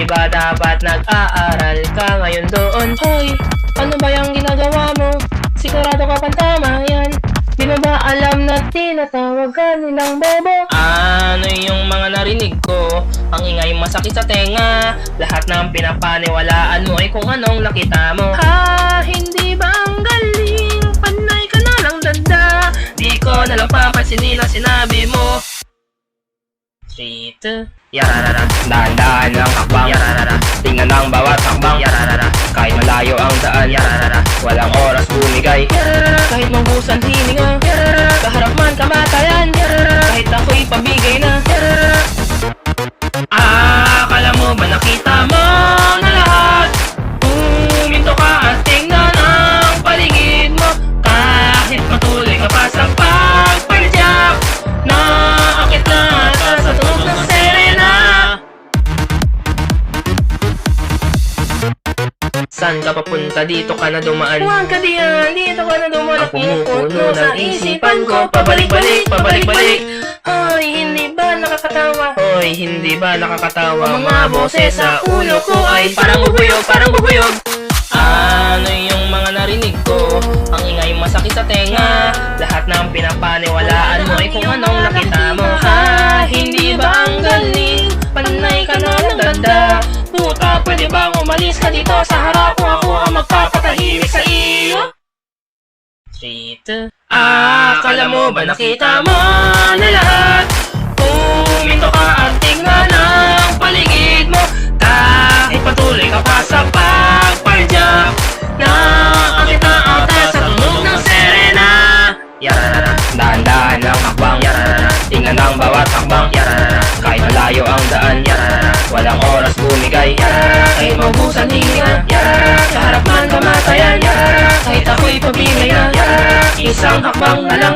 ba dapat nag-aaral ka ngayon doon? Hoy, ano ba yung ginagawa mo? Sigurado ka pang tama yan. Di mo ba alam na tinatawag ka nilang bobo? Ano yung mga narinig ko? Ang ingay masakit sa tenga. Lahat ng pinapaniwalaan mo ay kung anong nakita mo. Ha, hindi ba ang galing? Panay ka na lang danda. Di ko na lang papansin nila sinabi mo. 3, 2, yararara. Dahan-dahan ang hakbang, yararara. Tingnan ang bawat hakbang, yararara. Kahit malayo ang daan, yararara. Walang oras bumigay, yararara. Kahit mabusan hininga, yararara. Kaharap man kamatayan, yararara. Kahit ako'y pamigay na, yararara. Akala mo ba nakita mo na lahat? Huminto ka at tingnan ang paligid mo. Kahit patuloy ka pa sa pagpadyak, naakit na ka sa tunog ng sirena. Saan ka papunta? Dito ka na dumaan. Huwag ka diyan, dito ka na dumaan. Ang pumupuno ng isipan ko. Pabalik-balik, pabalik-balik. Hoy, hindi ba nakakatawa? Hoy, hindi ba nakakatawa? Mga boses sa ulo ko ay parang bubuyog, parang bubuyog. Ano yung mga narinig ko? Ang ingay masakit sa tenga. Lahat ng pinapaniwalaan mo ay kung anong nakita mo. Ha, hindi ba ang galing? Panay ka na ng ganda. Puta, pwede bang umalis ka dito sa harap ko? Ako ang magpapatahimik sa iyo. 3, 2, akala mo ba nakita mo na lahat? Huminto ka at tingnan ang paligid mo. Kahit patuloy ka pa sa pagpadyak, naakit na ata sa tunog ng sirena. Yararara, dahan-dahan ang hakbang, yararara. Tingnan ang bawat hakbang, yararara. Kahit malayo ang daan, yararara. Walang oras bumigay, yararara. Kahit maubusan hininga, yararara. Kaharap man kamatayan, yararara. Kahit ako'y pabigay na, yararara. Isang hakbang na lang.